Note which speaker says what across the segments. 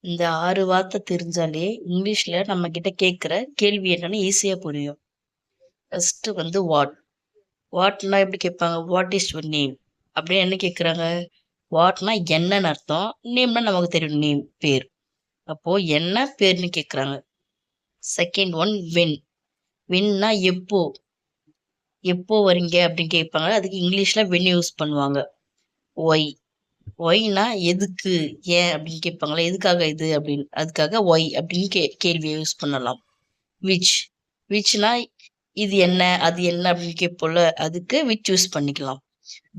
Speaker 1: இந்த 6 வார்த்தை தெரிஞ்சாலே, இங்கிலீஷ்ல நம்ம கிட்ட கேட்கிற கேள்வி என்னன்னு ஈஸியா புரியும். ஃபர்ஸ்ட்டு வந்து வாட். வாட்ன்னா எப்படி கேட்பாங்க? What is your name? அப்படின்னு என்ன கேட்குறாங்க? வாட்ன்னா என்னன்னு அர்த்தம். நேம்னா நமக்கு தெரியும் நேம், பேர். அப்போ என்ன, பேர்ன்னு கேட்குறாங்க. Second one when. வென்ன்னா எப்போ? எப்போ வரீங்க? அப்படின்னு கேட்பாங்க. அதுக்கு இங்கிலீஷ்ல வென் யூஸ் பண்ணுவாங்க. ஒய். ஒய்னா எதுக்கு? ஏன்? அப்படின்னு கேட்பாங்கல்ல. எதுக்காக இது? அப்படின்னு. அதுக்காக ஒய் அப்படின்னு கேள்விய யூஸ் பண்ணலாம். விச். விச்னா இது என்ன? அது என்ன? அப்படின்னு கேட்போம்ல. அதுக்கு விச் யூஸ் பண்ணிக்கலாம்.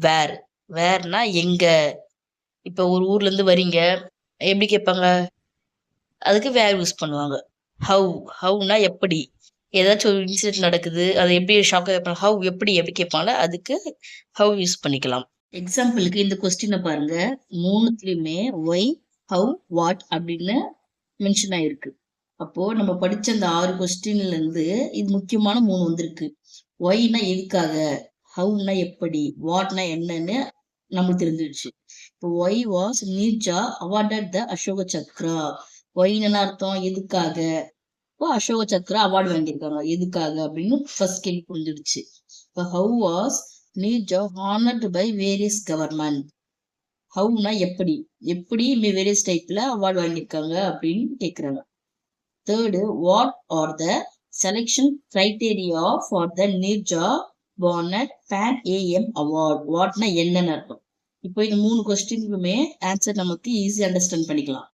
Speaker 1: வேர். வேர்னா எங்க? இப்ப ஒரு ஊர்லேருந்து வரீங்க. எப்படி கேட்பாங்க? அதுக்கு வேர் யூஸ் பண்ணுவாங்க. ஹவ். ஹவ்னா எப்படி? ஏதாச்சும் ஒரு இன்சிடென்ட் நடக்குது. அத எப்படி ஷாக்கா கேட்பாங்க. ஹவ் எப்படி? எப்படி கேட்பாங்கல்ல. அதுக்கு ஹவ் யூஸ் பண்ணிக்கலாம். எக்ஸாம்பிளுக்கு இந்த கொஸ்டின பாருங்க. 3த்துலயுமே ஒய், ஹவ், வாட் அப்படின்னு மென்ஷன் ஆயிருக்கு. அப்போ நம்ம படிச்ச அந்த 6 கொஸ்டின்ல இருந்து இது முக்கியமான 3 வந்திருக்கு. ஒய்னா எதுக்காக? ஹவ்னா எப்படி? வாட்னா என்னன்னு நமக்கு தெரிஞ்சிருச்சு. இப்போ why was Neerja awarded the Ashoka Chakra. ஒய்னு என்ன அர்த்தம்? எதுக்காக? இப்போ அசோக சக்ரா அவார்டு வாங்கியிருக்காங்க. எதுக்காக அப்படின்னு ஃபர்ஸ்ட் கேள்வி புரிஞ்சிடுச்சு. இப்போ how was Neerja honoured by various government. ஹவ்னா எப்படி? எப்படி வேரியஸ் டைப்ல அவார்டு வாங்கியிருக்காங்க அப்படின்னு கேட்குறாங்க. Third, what are the selection criteria for the Neerja Bhanot Pan Am award. வாட்னா என்னன்னு அர்த்தம். இப்போ இந்த 3 கொஸ்டினுக்குமே ஆன்சர் நமக்கு ஈஸி அண்டர்ஸ்டாண்ட் பண்ணிக்கலாம்.